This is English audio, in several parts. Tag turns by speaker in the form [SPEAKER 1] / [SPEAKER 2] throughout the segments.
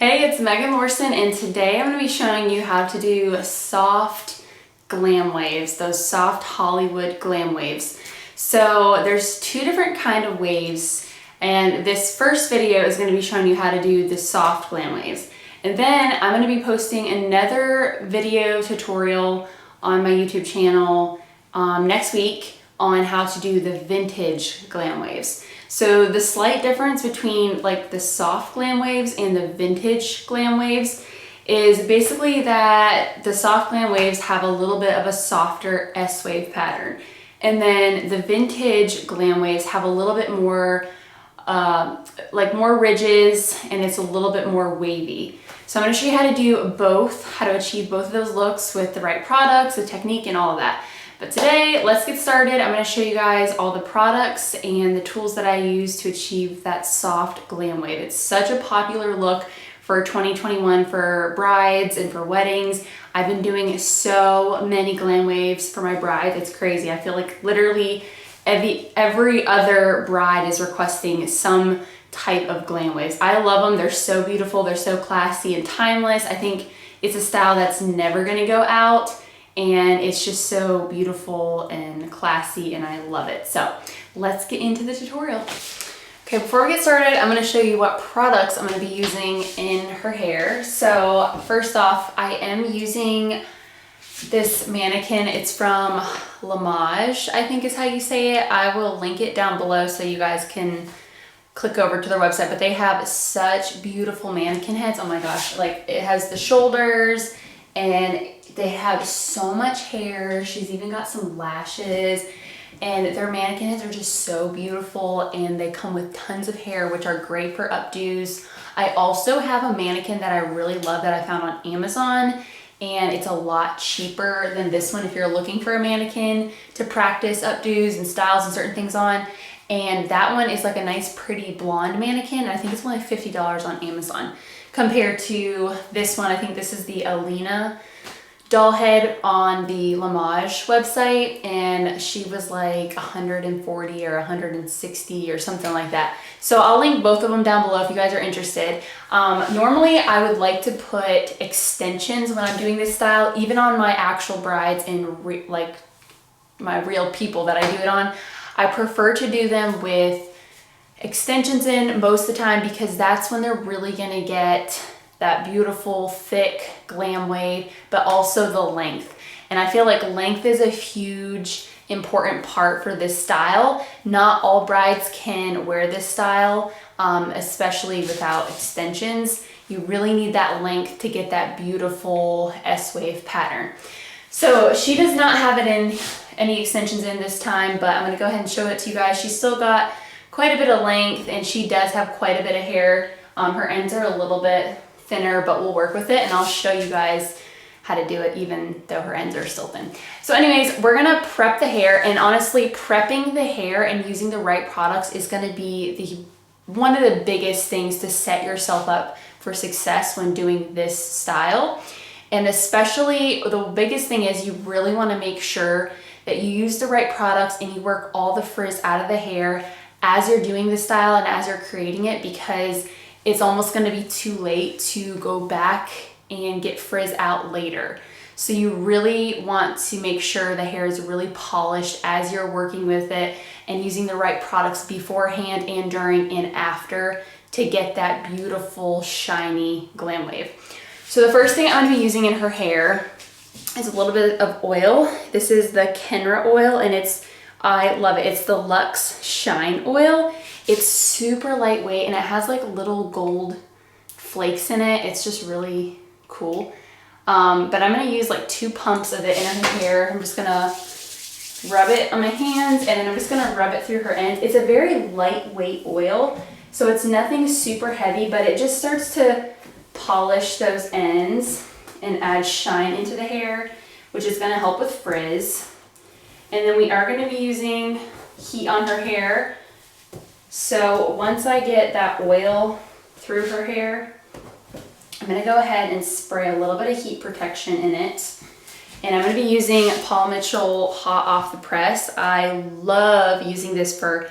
[SPEAKER 1] Hey, it's Megan Lorson, and today I'm going to be showing you how to do soft glam waves, those soft Hollywood glam waves. So there's two different kind of waves, and this first video is going to be showing you how to do the soft glam waves. And then I'm going to be posting another video tutorial on my YouTube channel next week on how to do the vintage glam waves. So the slight difference between like the soft glam waves and the vintage glam waves is basically that the soft glam waves have a little bit of a softer S-wave pattern. And then the vintage glam waves have a little bit more, like more ridges, and it's a little bit more wavy. So I'm gonna show you how to do both, how to achieve both of those looks with the right products, the technique, and all of that. But today, let's get started. I'm gonna show you guys all the products and the tools that I use to achieve that soft glam wave. It's such a popular look for 2021 for brides and for weddings. I've been doing so many glam waves for my brides. It's crazy. I feel like literally every other bride is requesting some type of glam waves. I love them. They're so beautiful. They're so classy and timeless. I think it's a style that's never gonna go out. And it's just so beautiful and classy, and I love it. So let's get into the tutorial. Okay, before we get started, I'm gonna show you what products I'm gonna be using in her hair. So first off, I am using this mannequin. It's from Volumizing, I think is how you say it. I will link it down below so you guys can click over to their website, but they have such beautiful mannequin heads. Oh my gosh, like it has the shoulders, and they have so much hair. She's even got some lashes, and their mannequin heads are just so beautiful, and they come with tons of hair, which are great for updos. I also have a mannequin that I really love that I found on Amazon, and it's a lot cheaper than this one if you're looking for a mannequin to practice updos and styles and certain things on. And that one is like a nice pretty blonde mannequin, and I think it's only $50 on Amazon compared to this one. I think this is the Alina doll head on the Volumizing website, and she was like 140 or 160 or something like that. So I'll link both of them down below if you guys are interested. Normally I would like to put extensions when I'm doing this style, even on my actual brides and like my real people that I do it on. I prefer to do them with extensions in most of the time, because that's when they're really gonna get that beautiful thick glam wave, but also the length. And I feel like length is a huge important part for this style. Not all brides can wear this style, especially without extensions. You really need that length to get that beautiful S-wave pattern. So she does not have it in any extensions in this time, but I'm gonna go ahead and show it to you guys. She's still got quite a bit of length, and she does have quite a bit of hair. Her ends are a little bit thinner, but we'll work with it, and I'll show you guys how to do it even though her ends are still thin. So anyways, we're gonna prep the hair, and honestly, prepping the hair and using the right products is gonna be one of the biggest things to set yourself up for success when doing this style. And especially the biggest thing is you really wanna make sure that you use the right products and you work all the frizz out of the hair as you're doing the style and as you're creating it, because it's almost gonna be too late to go back and get frizz out later. So you really want to make sure the hair is really polished as you're working with it and using the right products beforehand and during and after to get that beautiful, shiny glam wave. So the first thing I'm gonna be using in her hair is a little bit of oil. This is the Kenra oil, and I love it. It's the Luxe Shine Oil. It's super lightweight, and it has like little gold flakes in it. It's just really cool. But I'm gonna use like 2 pumps of it in her hair. I'm just gonna rub it on my hands, and then I'm just gonna rub it through her ends. It's a very lightweight oil, so it's nothing super heavy, but it just starts to polish those ends and add shine into the hair, which is gonna help with frizz. And then we are gonna be using heat on her hair. So once I get that oil through her hair, I'm gonna go ahead and spray a little bit of heat protection in it. And I'm gonna be using Paul Mitchell Hot Off the Press. I love using this for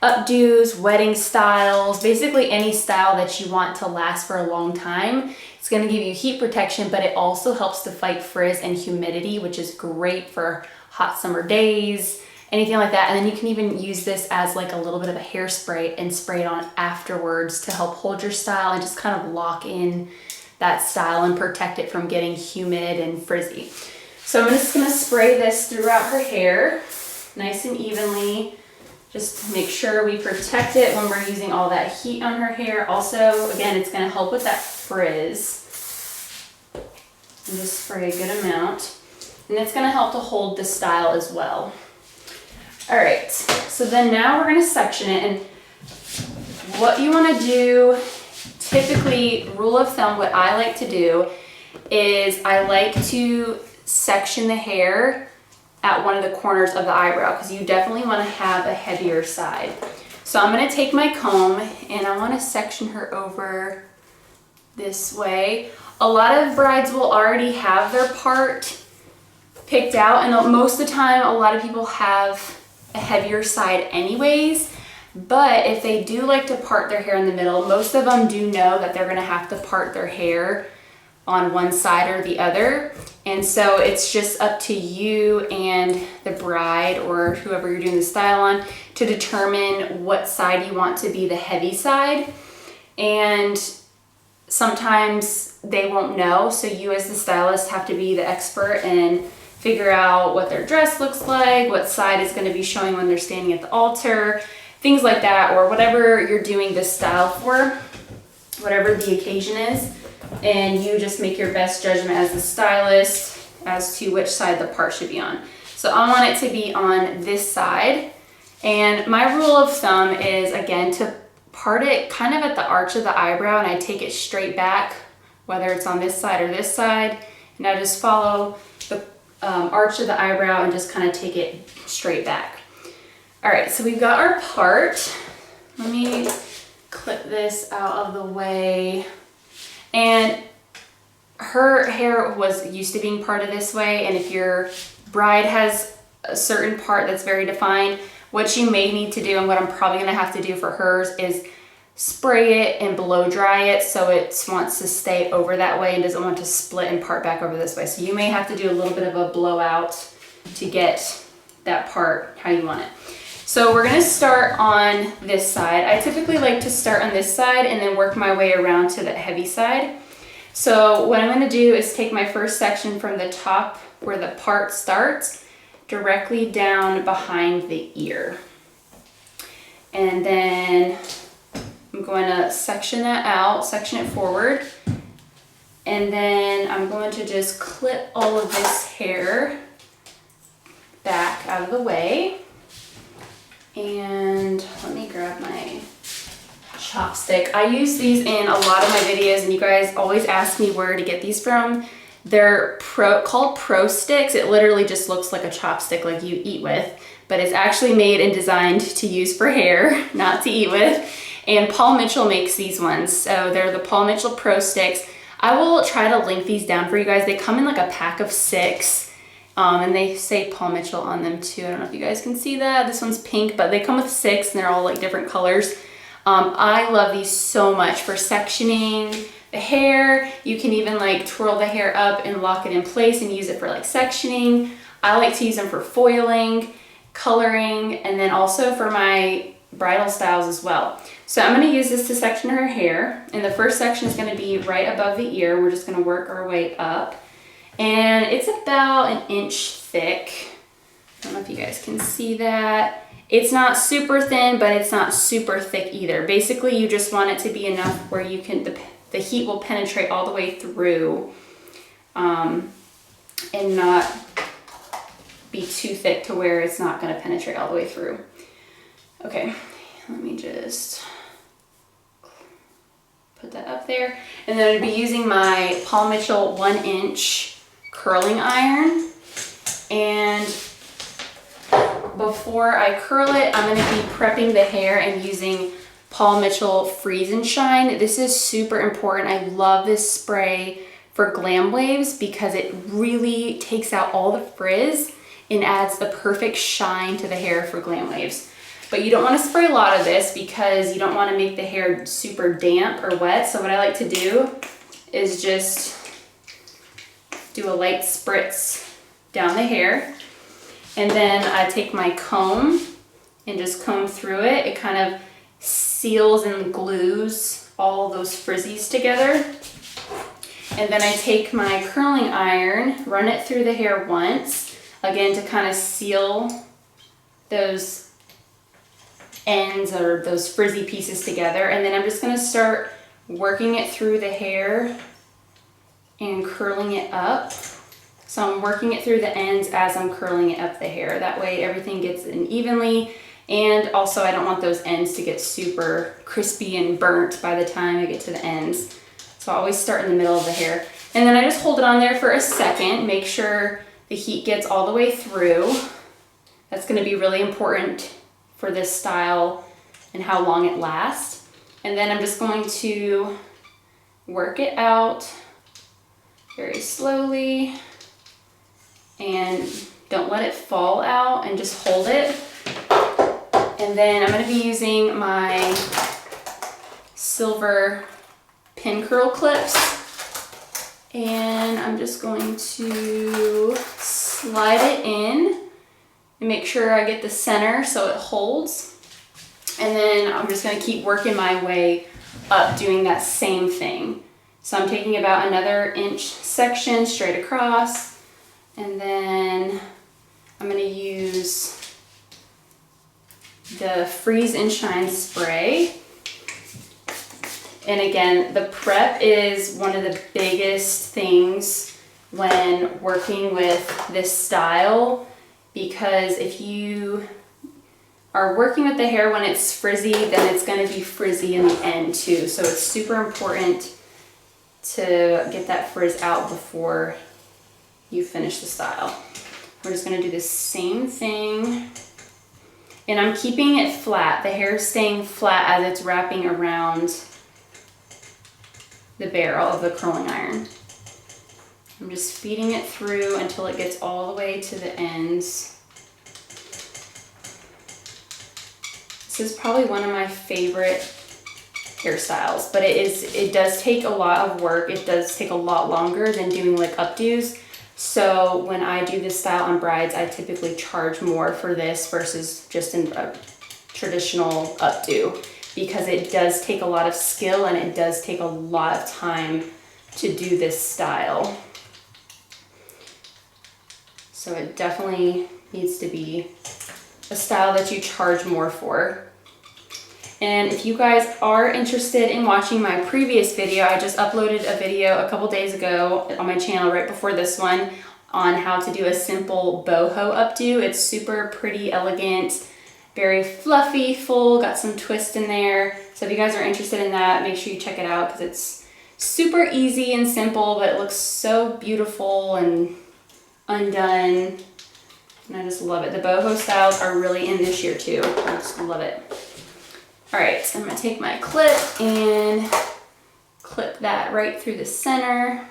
[SPEAKER 1] updos, wedding styles, basically any style that you want to last for a long time. It's gonna give you heat protection, but it also helps to fight frizz and humidity, which is great for hot summer days, anything like that. And then you can even use this as like a little bit of a hairspray and spray it on afterwards to help hold your style and just kind of lock in that style and protect it from getting humid and frizzy. So I'm just gonna spray this throughout her hair, nice and evenly. Just to make sure we protect it when we're using all that heat on her hair. Also, again, it's gonna help with that frizz. And just spray a good amount. And it's gonna help to hold the style as well. All right, so then now we're gonna section it. And what you wanna do, typically, rule of thumb, what I like to do is I like to section the hair at one of the corners of the eyebrow, because you definitely want to have a heavier side. So I'm going to take my comb and I want to section her over this way. A lot of brides will already have their part picked out, and most of the time a lot of people have a heavier side anyways. But if they do like to part their hair in the middle, most of them do know that they're going to have to part their hair on one side or the other. And so it's just up to you and the bride or whoever you're doing the style on to determine what side you want to be the heavy side. And sometimes they won't know, so you as the stylist have to be the expert and figure out what their dress looks like, what side is going to be showing when they're standing at the altar, things like that, or whatever you're doing this style for, whatever the occasion is. And you just make your best judgment as the stylist as to which side the part should be on. So I want it to be on this side. And my rule of thumb is, again, to part it kind of at the arch of the eyebrow, and I take it straight back, whether it's on this side or this side. And I just follow the arch of the eyebrow and just kind of take it straight back. All right, so we've got our part. Let me clip this out of the way. And her hair was used to being parted this way, and if your bride has a certain part that's very defined, what you may need to do, and what I'm probably gonna have to do for hers, is spray it and blow dry it so it wants to stay over that way and doesn't want to split and part back over this way. So you may have to do a little bit of a blowout to get that part how you want it. So we're gonna start on this side. I typically like to start on this side and then work my way around to the heavy side. So what I'm gonna do is take my first section from the top where the part starts directly down behind the ear. And then I'm going to section that out, section it forward. And then I'm going to just clip all of this hair back out of the way. And let me grab my chopstick. I use these in a lot of my videos, and you guys always ask me where to get these from. They're called Pro Sticks. It literally just looks like a chopstick like you eat with, but it's actually made and designed to use for hair, not to eat with. And Paul Mitchell makes these ones. So they're the Paul Mitchell Pro Sticks. I will try to link these down for you guys. They come in like a pack of 6. And they say Paul Mitchell on them too. I don't know if you guys can see that. This one's pink, but they come with 6 and they're all like different colors. I love these so much for sectioning the hair. You can even like twirl the hair up and lock it in place and use it for like sectioning. I like to use them for foiling, coloring, and then also for my bridal styles as well. So I'm going to use this to section her hair. And the first section is going to be right above the ear. We're just going to work our way up. And it's about 1 inch thick. I don't know if you guys can see that. It's not super thin, but it's not super thick either. Basically, you just want it to be enough where you can, the heat will penetrate all the way through, and not be too thick to where it's not going to penetrate all the way through. Okay, let me just put that up there. And then I'm going to be using my Paul Mitchell 1 inch curling iron. And before I curl it, I'm going to be prepping the hair and using Paul Mitchell Freeze and Shine. This is super important. I love this spray for glam waves because it really takes out all the frizz and adds the perfect shine to the hair for glam waves. But you don't want to spray a lot of this because you don't want to make the hair super damp or wet. So what I like to do is just do a light spritz down the hair. And then I take my comb and just comb through it. It kind of seals and glues all those frizzies together. And then I take my curling iron, run it through the hair once, again to kind of seal those ends or those frizzy pieces together. And then I'm just gonna start working it through the hair and curling it up. So I'm working it through the ends as I'm curling it up the hair. That way everything gets in evenly. And also I don't want those ends to get super crispy and burnt by the time I get to the ends. So I always start in the middle of the hair. And then I just hold it on there for a second, make sure the heat gets all the way through. That's gonna be really important for this style and how long it lasts. And then I'm just going to work it out very slowly and don't let it fall out and just hold it. And then I'm gonna be using my silver pin curl clips, and I'm just going to slide it in and make sure I get the center so it holds. And then I'm just gonna keep working my way up doing that same thing. So I'm taking about another inch section straight across, and then I'm gonna use the Freeze and Shine spray. And again, the prep is one of the biggest things when working with this style, because if you are working with the hair when it's frizzy, then it's going to be frizzy in the end too. So it's super important to get that frizz out before you finish the style. We're just going to do the same thing. And I'm keeping it flat. The hair is staying flat as it's wrapping around the barrel of the curling iron. I'm just feeding it through until it gets all the way to the ends. This is probably one of my favorite hairstyles, but it does take a lot of work. It does take a lot longer than doing like updos. So when I do this style on brides, I typically charge more for this versus just a traditional updo, because it does take a lot of skill and it does take a lot of time to do this style. So it definitely needs to be a style that you charge more for. And if you guys are interested in watching my previous video, I just uploaded a video a couple days ago on my channel right before this one on how to do a simple boho updo. It's super pretty, elegant, very fluffy, full, got some twist in there. So if you guys are interested in that, make sure you check it out because it's super easy and simple, but it looks so beautiful and undone. And I just love it. The boho styles are really in this year too. I just love it. All right, so I'm gonna take my clip and clip that right through the center.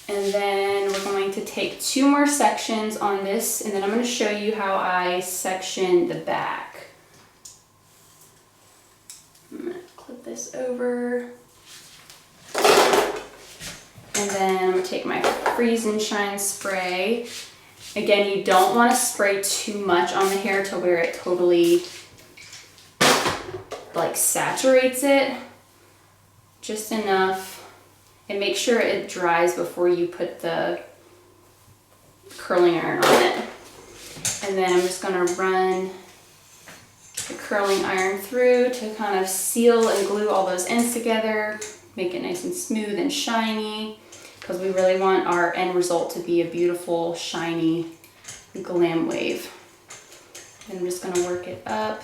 [SPEAKER 1] And then we're going to take 2 more sections on this, and then I'm gonna show you how I section the back. I'm gonna clip this over. And then I'm gonna take my Freeze and Shine spray. Again, you don't wanna spray too much on the hair to where it totally like saturates it, just enough, and make sure it dries before you put the curling iron on it. And then I'm just gonna run the curling iron through to kind of seal and glue all those ends together, make it nice and smooth and shiny, because we really want our end result to be a beautiful, shiny glam wave. And I'm just gonna work it up.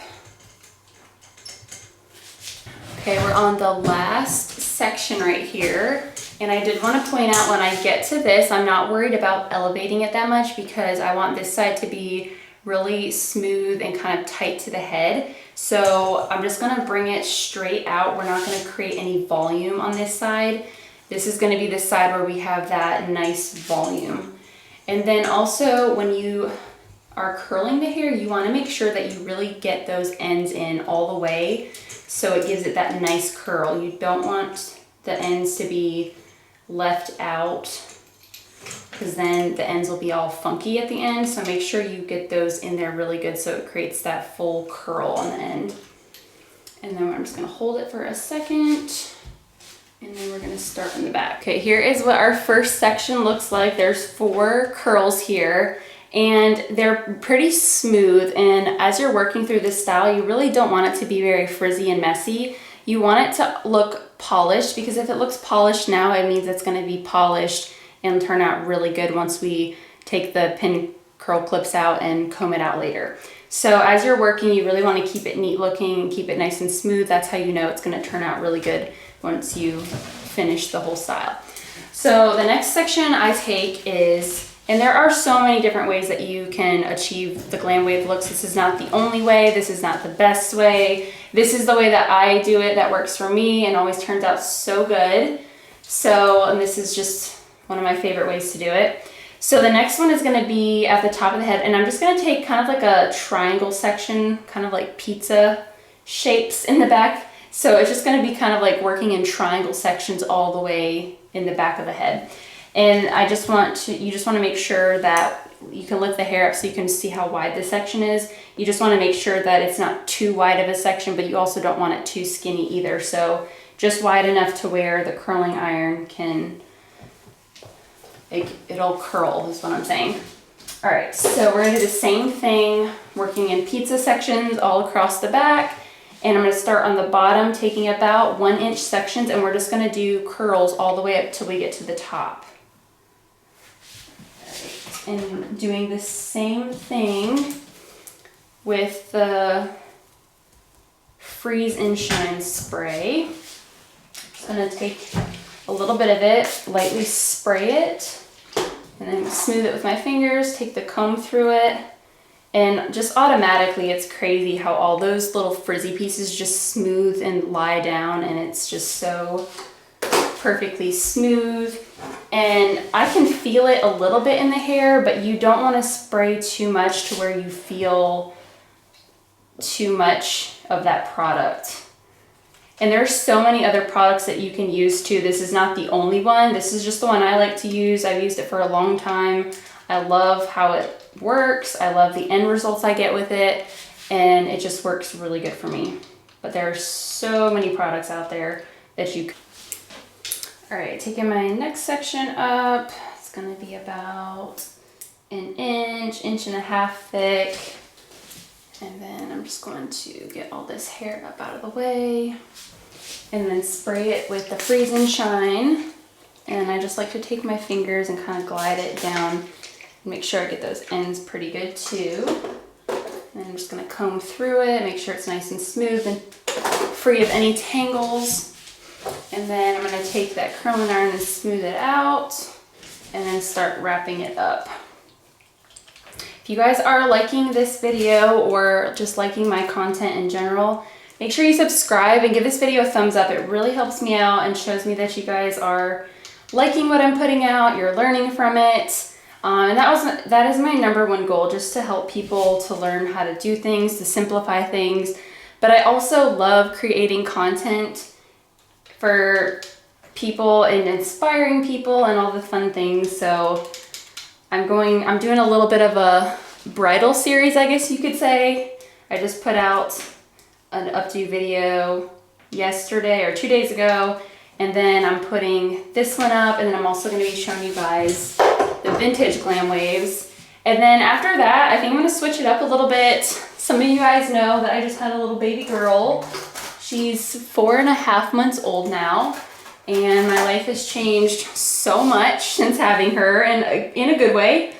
[SPEAKER 1] Okay, we're on the last section right here. And I did want to point out, when I get to this, I'm not worried about elevating it that much because I want this side to be really smooth and kind of tight to the head. So I'm just going to bring it straight out. We're not going to create any volume on this side. This is going to be the side where we have that nice volume. And then also when you are curling the hair, you want to make sure that you really get those ends in all the way so it gives it that nice curl. You don't want the ends to be left out because then the ends will be all funky at the end. So make sure you get those in there really good so it creates that full curl on the end. And then I'm just gonna hold it for a second and then we're gonna start in the back. Okay, here is what our first section looks like. There's 4 curls here and they're pretty smooth. And as you're working through this style, you really don't want it to be very frizzy and messy. You want it to look polished because if it looks polished now, it means it's gonna be polished and turn out really good once we take the pin curl clips out and comb it out later. So as you're working, you really want to keep it neat looking, keep it nice and smooth. That's how you know it's going to turn out really good once you finish the whole style. So the next section I take is, and there are so many different ways that you can achieve the glam wave looks. This is not the only way. This is not the best way. This is the way that I do it that works for me and always turns out so good. So, and this is just one of my favorite ways to do it. So the next one is gonna be at the top of the head, and I'm just gonna take kind of like a triangle section, kind of like pizza shapes in the back. So it's just gonna be kind of like working in triangle sections all the way in the back of the head. And I just want to, you just wanna make sure that you can lift the hair up so you can see how wide this section is. You just wanna make sure that it's not too wide of a section, but you also don't want it too skinny either. So just wide enough to where the curling iron can, it'll curl is what I'm saying. All right, so we're gonna do the same thing, working in pizza sections all across the back. And I'm gonna start on the bottom, taking about 1-inch sections, and we're just gonna do curls all the way up till we get to the top. All right, and doing the same thing with the Freeze and Shine spray. So I'm gonna take a little bit of it, lightly spray it, and then smooth it with my fingers, take the comb through it, and just automatically it's crazy how all those little frizzy pieces just smooth and lie down, and it's just so perfectly smooth. And I can feel it a little bit in the hair, but you don't want to spray too much to where you feel too much of that product. And there's so many other products that you can use too. This is not the only one. This is just the one I like to use. I've used it for a long time. I love how it works. I love the end results I get with it. And it just works really good for me. But there are so many products out there that you can. All right, taking my next section up. It's gonna be about 1 inch, 1.5 inches thick. And then I'm just going to get all this hair up out of the way and then spray it with the Freeze and Shine. And I just like to take my fingers and kind of glide it down and make sure I get those ends pretty good too. And I'm just gonna comb through it, make sure it's nice and smooth and free of any tangles. And then I'm gonna take that curling iron and smooth it out and then start wrapping it up. If you guys are liking this video or just liking my content in general, make sure you subscribe and give this video a thumbs up. It really helps me out and shows me that you guys are liking what I'm putting out, you're learning from it. And that is my #1 goal, just to help people to learn how to do things, to simplify things. But I also love creating content for people and inspiring people and all the fun things. So I'm doing a little bit of a bridal series, I guess you could say. I just put out an updo video yesterday or 2 days ago, and then I'm putting this one up, and then I'm also going to be showing you guys the vintage glam waves. And then after that, I think I'm going to switch it up a little bit. Some of you guys know that I just had a little baby girl. She's 4.5 months old now, and my life has changed so much since having her, and in a good way,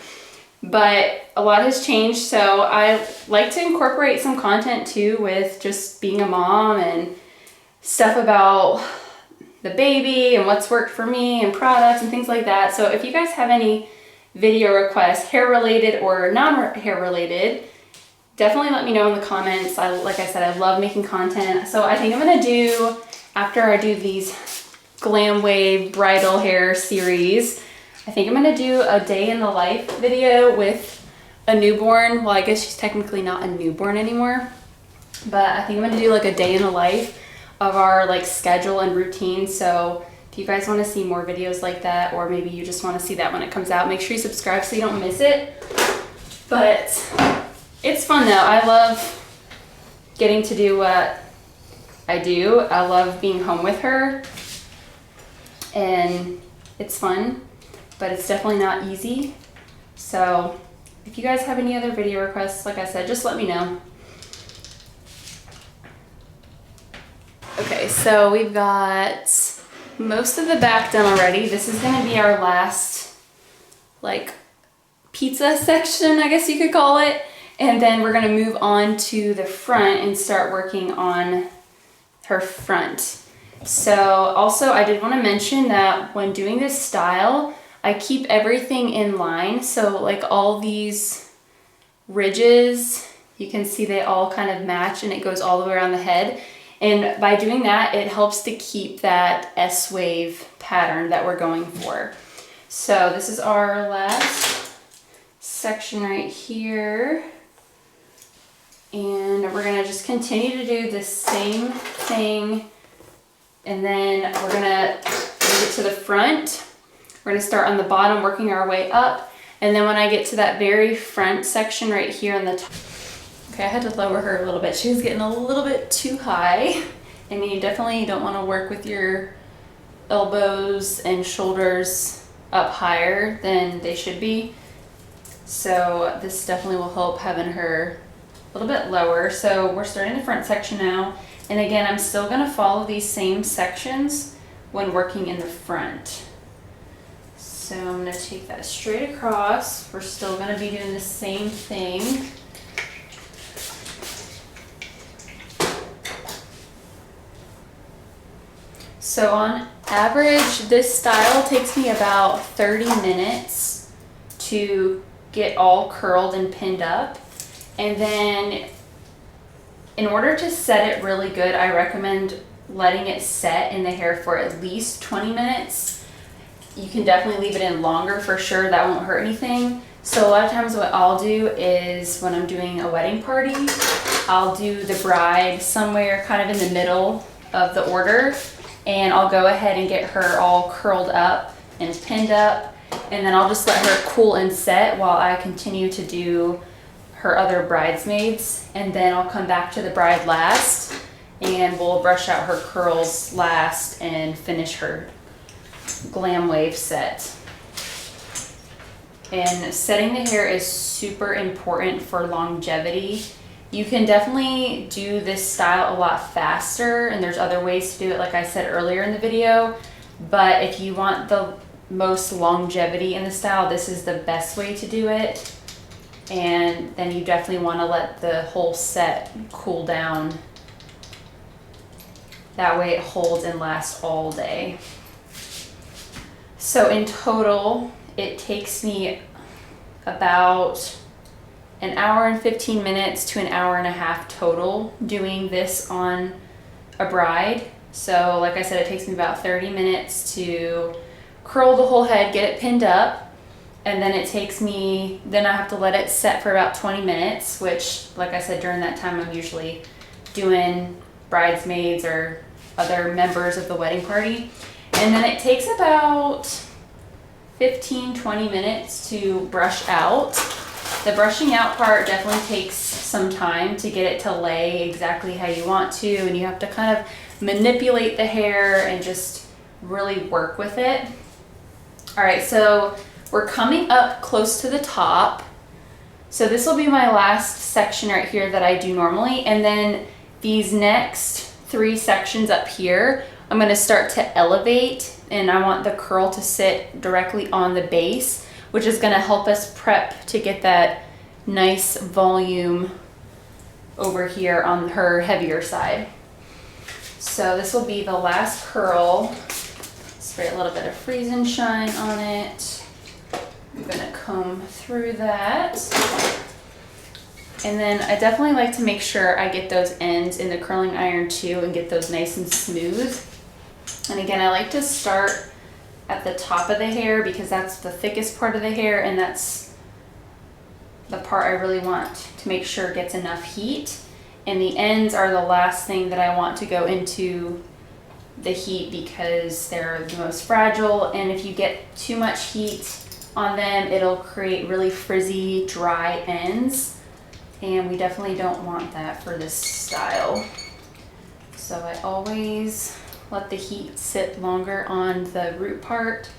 [SPEAKER 1] but a lot has changed. So I like to incorporate some content too with just being a mom and stuff about the baby and what's worked for me and products and things like that. So if you guys have any video requests, hair related or non-hair related, definitely let me know in the comments. Like I said, I love making content. So I think I'm gonna do, after I do these Glam Wave bridal hair series, I think I'm gonna do a day in the life video with a newborn. Well, I guess she's technically not a newborn anymore, but I think I'm gonna do like a day in the life of our like schedule and routine. So if you guys want to see more videos like that, or maybe you just want to see that when it comes out, make sure you subscribe so you don't miss it. But it's fun though. I love getting to do what I do. I love being home with her, and it's fun, but it's definitely not easy. So if you guys have any other video requests, like I said, just let me know. Okay, so we've got most of the back done already. This is gonna be our last like pizza section, I guess you could call it. And then we're gonna move on to the front and start working on her front. So also I did wanna mention that when doing this style, I keep everything in line. So like all these ridges, you can see they all kind of match and it goes all the way around the head. And by doing that, it helps to keep that S-wave pattern that we're going for. So this is our last section right here. And we're gonna just continue to do the same thing. And then we're gonna move it to the front. We're gonna start on the bottom, working our way up. And then when I get to that very front section right here on the top, okay, I had to lower her a little bit. She was getting a little bit too high. And you definitely don't want to work with your elbows and shoulders up higher than they should be. So this definitely will help having her a little bit lower. So we're starting the front section now. And again, I'm still going to follow these same sections when working in the front. So I'm going to take that straight across. We're still going to be doing the same thing. So on average, this style takes me about 30 minutes to get all curled and pinned up. And then in order to set it really good, I recommend letting it set in the hair for at least 20 minutes. You can definitely leave it in longer for sure. That won't hurt anything. So a lot of times what I'll do is when I'm doing a wedding party, I'll do the bride somewhere kind of in the middle of the order. And I'll go ahead and get her all curled up and pinned up, and then I'll just let her cool and set while I continue to do her other bridesmaids. And then I'll come back to the bride last and we'll brush out her curls last and finish her glam wave set. And setting the hair is super important for longevity. You can definitely do this style a lot faster, and there's other ways to do it like I said earlier in the video, but if you want the most longevity in the style, this is the best way to do it. And then you definitely want to let the whole set cool down. That way it holds and lasts all day. So in total, it takes me about an hour and 15 minutes to an hour and a half total doing this on a bride. So like I said, it takes me about 30 minutes to curl the whole head, get it pinned up, and then it takes me, then I have to let it set for about 20 minutes, which like I said, during that time I'm usually doing bridesmaids or other members of the wedding party. And then it takes about 15-20 minutes to brush out. The brushing out part definitely takes some time to get it to lay exactly how you want to, and you have to kind of manipulate the hair and just really work with it. All right, so we're coming up close to the top. So this will be my last section right here that I do normally, and then these next 3 sections up here, I'm gonna start to elevate, and I want the curl to sit directly on the base, which is gonna help us prep to get that nice volume over here on her heavier side. So this will be the last curl. Spray a little bit of Freeze and Shine on it. I'm gonna comb through that. And then I definitely like to make sure I get those ends in the curling iron too and get those nice and smooth. And again, I like to start at the top of the hair because that's the thickest part of the hair, and that's the part I really want to make sure gets enough heat. And the ends are the last thing that I want to go into the heat because they're the most fragile. And if you get too much heat on them, it'll create really frizzy, dry ends. And we definitely don't want that for this style. So I always let the heat sit longer on the root part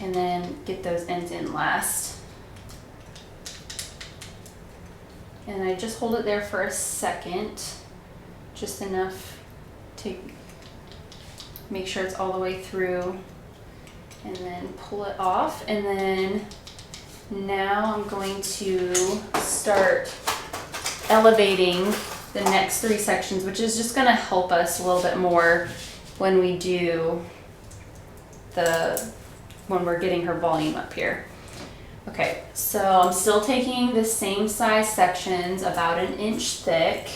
[SPEAKER 1] and then get those ends in last. And I just hold it there for a second, just enough to make sure it's all the way through, and then pull it off. And then now I'm going to start elevating the next 3 sections, which is just gonna help us a little bit more when we do when we're getting her volume up here. Okay, so I'm still taking the same size sections, about 1 inch thick.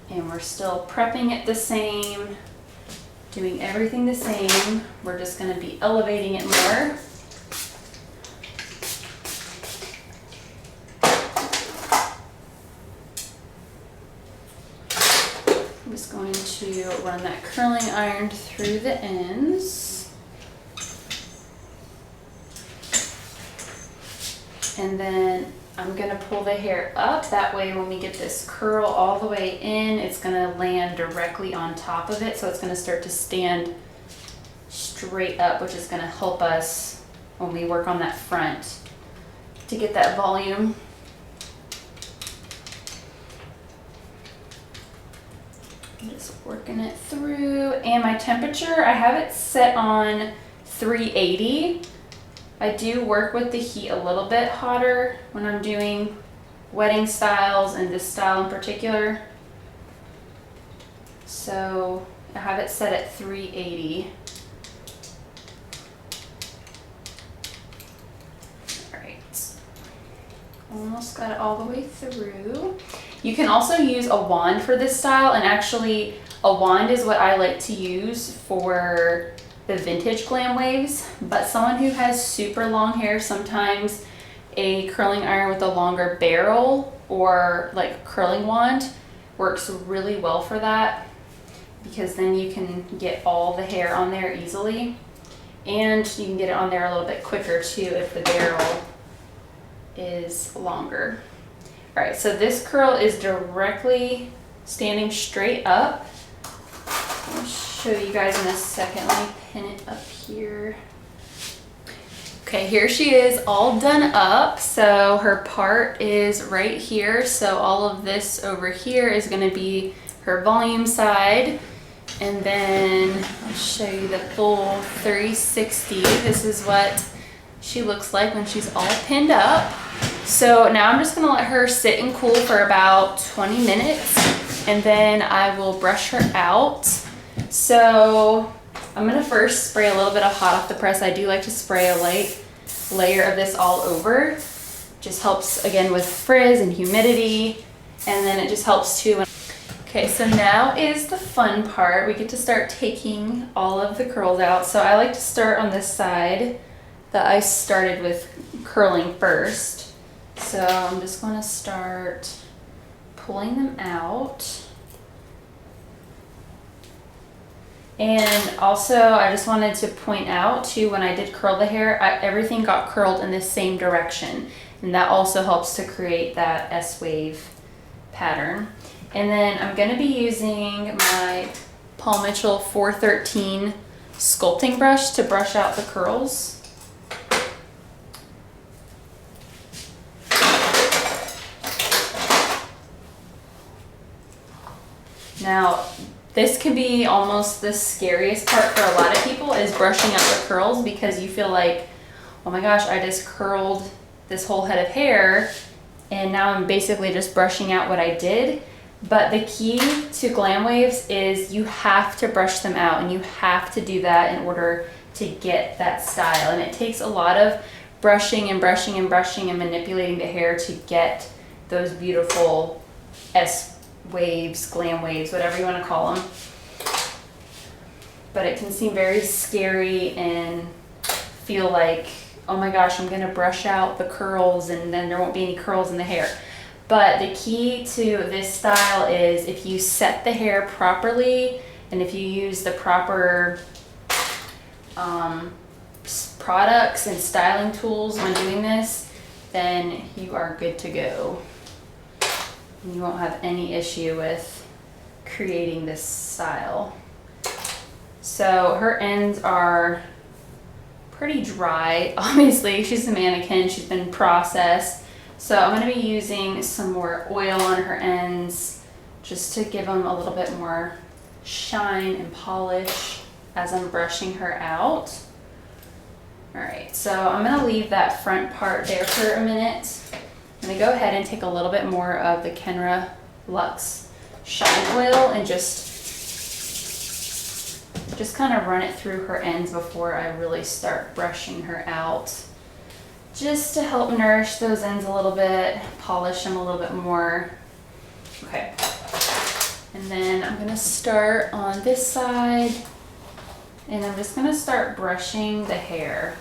[SPEAKER 1] And we're still prepping it the same, doing everything the same. We're just gonna be elevating it more. I'm just going to run that curling iron through the ends. And then I'm gonna pull the hair up. That way when we get this curl all the way in, it's gonna land directly on top of it. So it's gonna start to stand straight up, which is gonna help us when we work on that front to get that volume. I'm just working it through. And my temperature, I have it set on 380. I do work with the heat a little bit hotter when I'm doing wedding styles and this style in particular. So I have it set at 380. All right, almost got it all the way through. You can also use a wand for this style, and actually a wand is what I like to use for the vintage glam waves, but someone who has super long hair, sometimes a curling iron with a longer barrel or like a curling wand works really well for that, because then you can get all the hair on there easily, and you can get it on there a little bit quicker too if the barrel is longer. All right, so this curl is directly standing straight up. I'll show you guys in a second. Let me pin it up here. Okay, here she is all done up. So her part is right here. So all of this over here is gonna be her volume side. And then I'll show you the full 360. This is what she looks like when she's all pinned up. So now I'm just gonna let her sit and cool for about 20 minutes, and then I will brush her out. So I'm gonna first spray a little bit of hot off the press. I do like to spray a light layer of this all over. Just helps again with frizz and humidity, and then it just helps too. Okay, so now is the fun part. We get to start taking all of the curls out. So I like to start on this side that I started with curling first. So I'm just going to start pulling them out. And also I just wanted to point out too, when I did curl the hair, everything got curled in the same direction. And that also helps to create that S-wave pattern. And then I'm going to be using my Paul Mitchell 413 sculpting brush to brush out the curls. Now, this could be almost the scariest part for a lot of people, is brushing out the curls, because you feel like, oh my gosh, I just curled this whole head of hair and now I'm basically just brushing out what I did. But the key to glam waves is you have to brush them out, and you have to do that in order to get that style. And it takes a lot of brushing and brushing and brushing and manipulating the hair to get those beautiful S waves, glam waves, whatever you want to call them. But it can seem very scary and feel like oh my gosh, I'm gonna brush out the curls and then there won't be any curls in the hair. But the key to this style is if you set the hair properly and if you use the proper products and styling tools when doing this, then you are good to go. You won't have any issue with creating this style. So her ends are pretty dry. Obviously, she's a mannequin, she's been processed. So I'm gonna be using some more oil on her ends just to give them a little bit more shine and polish as I'm brushing her out. All right, so I'm gonna leave that front part there for a minute. I'm gonna go ahead and take a little bit more of the Kenra Luxe Shine Oil and just kind of run it through her ends before I really start brushing her out. Just to help nourish those ends a little bit, polish them a little bit more. Okay, and then I'm gonna start on this side and I'm just gonna start brushing the hair.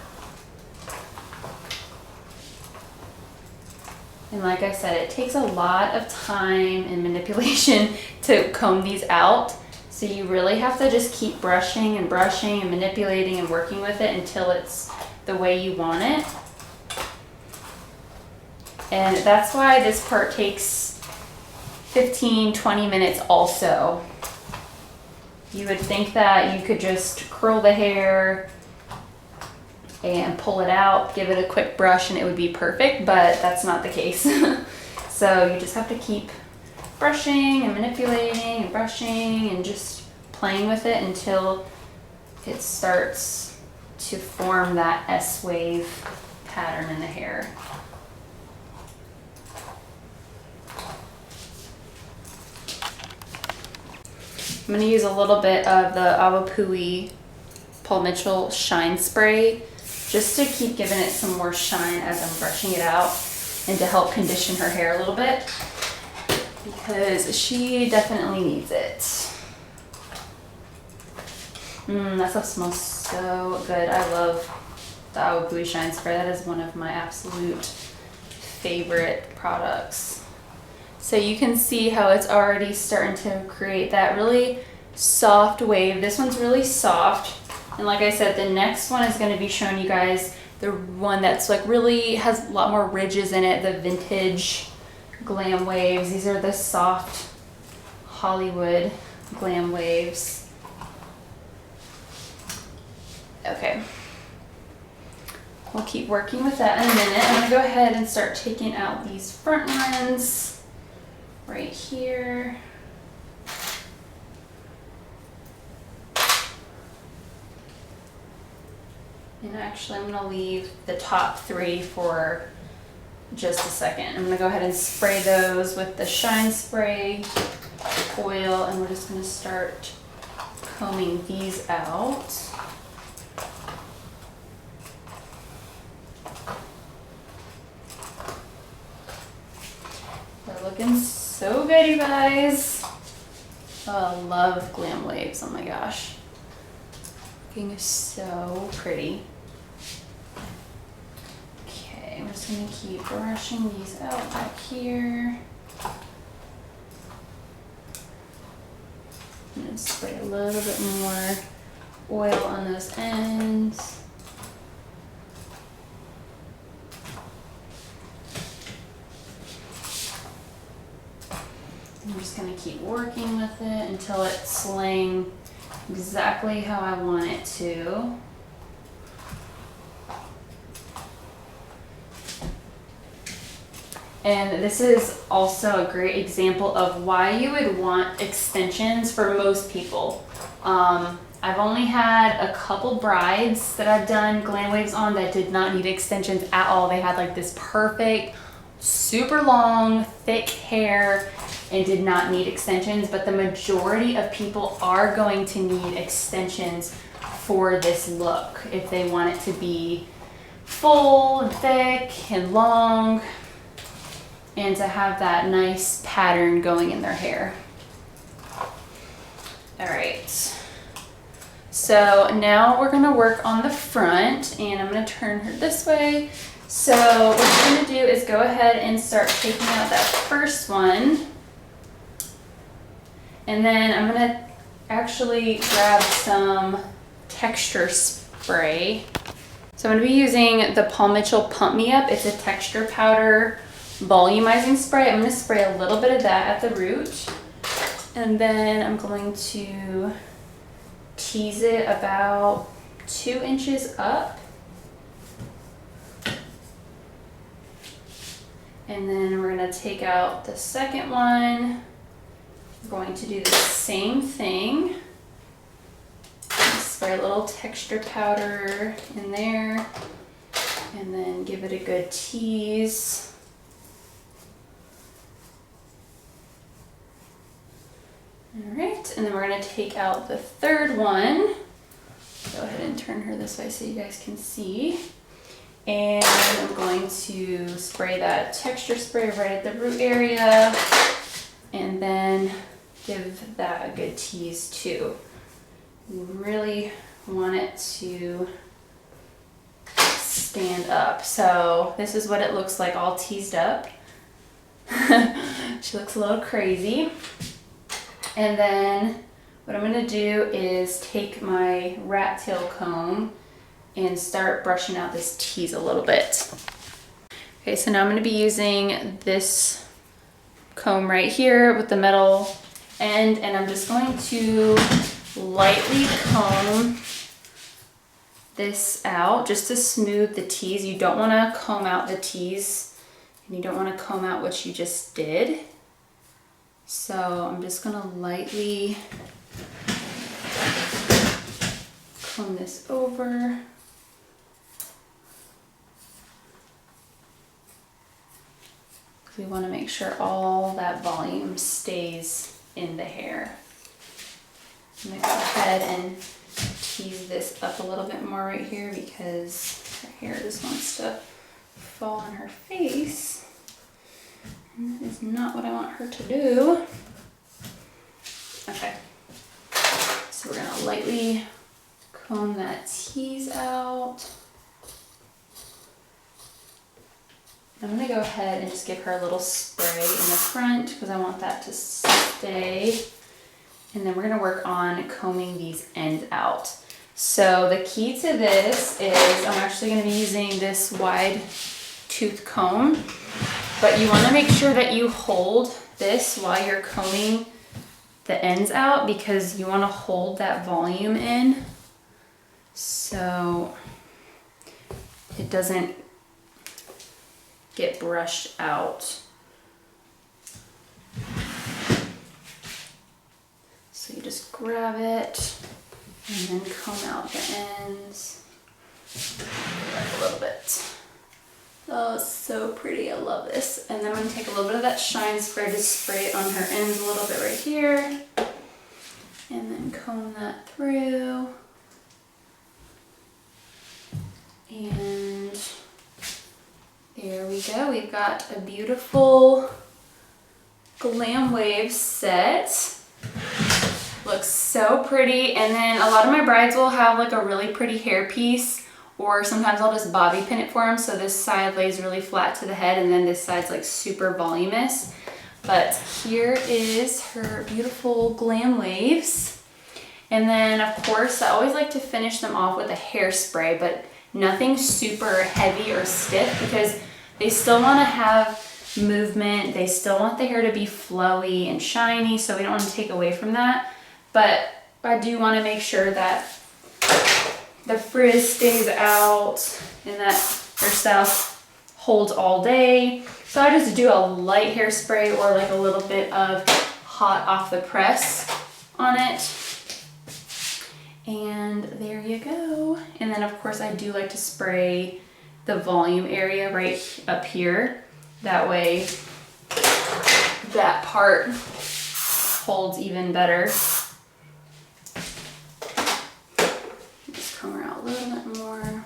[SPEAKER 1] And like I said, it takes a lot of time and manipulation to comb these out. So you really have to just keep brushing and manipulating and working with it until it's the way you want it. And that's why this part takes 15-20 minutes also. You would think that you could just curl the hair and pull it out, give it a quick brush and it would be perfect, but that's not the case. So you just have to keep brushing and manipulating and brushing and just playing with it until it starts to form that S-wave pattern in the hair. I'm gonna use a little bit of the Avapui Paul Mitchell Shine Spray just to keep giving it some more shine as I'm brushing it out and to help condition her hair a little bit because she definitely needs it. That stuff smells so good. I love the Avapui Shine Spray. That is one of my absolute favorite products. So you can see how it's already starting to create that really soft wave. This one's really soft. And like I said, the next one is going to be showing you guys the one that's like really has a lot more ridges in it, the vintage glam waves. These are the soft Hollywood glam waves. Okay. We'll keep working with that in a minute. I'm going to go ahead and start taking out these front ones. Right here. And actually I'm gonna leave the top three for just a second. I'm gonna go ahead and spray those with the Shine Spray oil and we're just gonna start combing these out. They're looking so good, you guys. Oh, I love glam waves. Oh my gosh. Looking so pretty. Okay, I'm just gonna keep brushing these out back here. I'm gonna spray a little bit more oil on those ends. I'm just going to keep working with it until it's laying exactly how I want it to. And this is also a great example of why you would want extensions for most people. I've only had a couple brides that I've done glam waves on that did not need extensions at all. They had like this perfect, super long, thick hair and did not need extensions, but the majority of people are going to need extensions for this look if they want it to be full and thick and long and to have that nice pattern going in their hair. All right, So now we're gonna work on the front, and I'm gonna turn her this way. So what we're gonna do is go ahead and start taking out that first one. And then I'm gonna actually grab some texture spray. So I'm gonna be using the Paul Mitchell Pump Me Up. It's a texture powder volumizing spray. I'm gonna spray a little bit of that at the root. And then I'm going to tease it about 2 inches up. And then we're gonna take out the second one. We're going to do the same thing. Spray a little texture powder in there, and then give it a good tease. All right, and then we're gonna take out the third one. Go ahead and turn her this way so you guys can see. And I'm going to spray that texture spray right at the root area, and then give that a good tease too. You really want it to stand up. So this is what it looks like all teased up. She looks a little crazy. And then what I'm gonna do is take my rat tail comb and start brushing out this tease a little bit. Okay, so now I'm gonna be using this comb right here with the metal end, and I'm just going to lightly comb this out just to smooth the tease. You don't wanna comb out the tease, and you don't wanna comb out what you just did. So I'm just gonna lightly comb this over. We want to make sure all that volume stays in the hair. I'm going to go ahead and tease this up a little bit more right here because her hair just wants to fall on her face. And that is not what I want her to do. Okay, so we're going to lightly comb that tease out. I'm gonna go ahead and just give her a little spray in the front because I want that to stay. And then we're gonna work on combing these ends out. So the key to this is I'm actually gonna be using this wide tooth comb, but you wanna make sure that you hold this while you're combing the ends out because you wanna hold that volume in so it doesn't get brushed out. So you just grab it and then comb out the ends. Back a little bit. Oh, it's so pretty, I love this. And then I'm gonna take a little bit of that shine spray to spray it on her ends a little bit right here. And then comb that through. And there we go. We've got a beautiful Glam wave set. Looks so pretty. And then a lot of my brides will have like a really pretty hair piece, or sometimes I'll just bobby pin it for them. So this side lays really flat to the head and then this side's like super voluminous. But here is her beautiful Glam waves. And then of course I always like to finish them off with a hairspray, but nothing super heavy or stiff because they still want to have movement. They still want the hair to be flowy and shiny, so we don't want to take away from that. But I do want to make sure that the frizz stays out and that hairstyle holds all day. So I just do a light hairspray or like a little bit of hot off the press on it. And there you go. And then of course I do like to spray the volume area right up here. That way that part holds even better. Just comb her out a little bit more.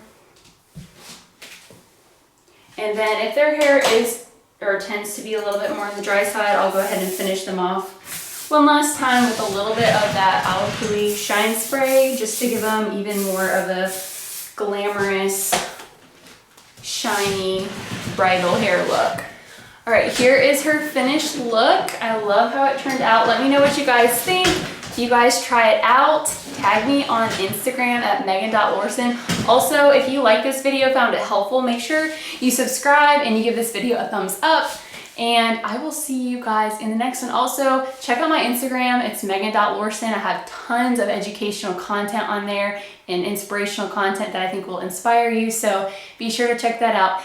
[SPEAKER 1] And then if their hair is or tends to be a little bit more on the dry side, I'll go ahead and finish them off one last time with a little bit of that Alakui Shine Spray just to give them even more of a glamorous, shiny bridal hair look. All right, here is her finished look. I love how it turned out. Let me know what you guys think. If you guys try it out, tag me on Instagram at megan.lorson. Also, if you like this video, found it helpful, make sure you subscribe and you give this video a thumbs up. And I will see you guys in the next one. Also, check out my Instagram. It's megan.lorson. I have tons of educational content on there and inspirational content that I think will inspire you. So be sure to check that out.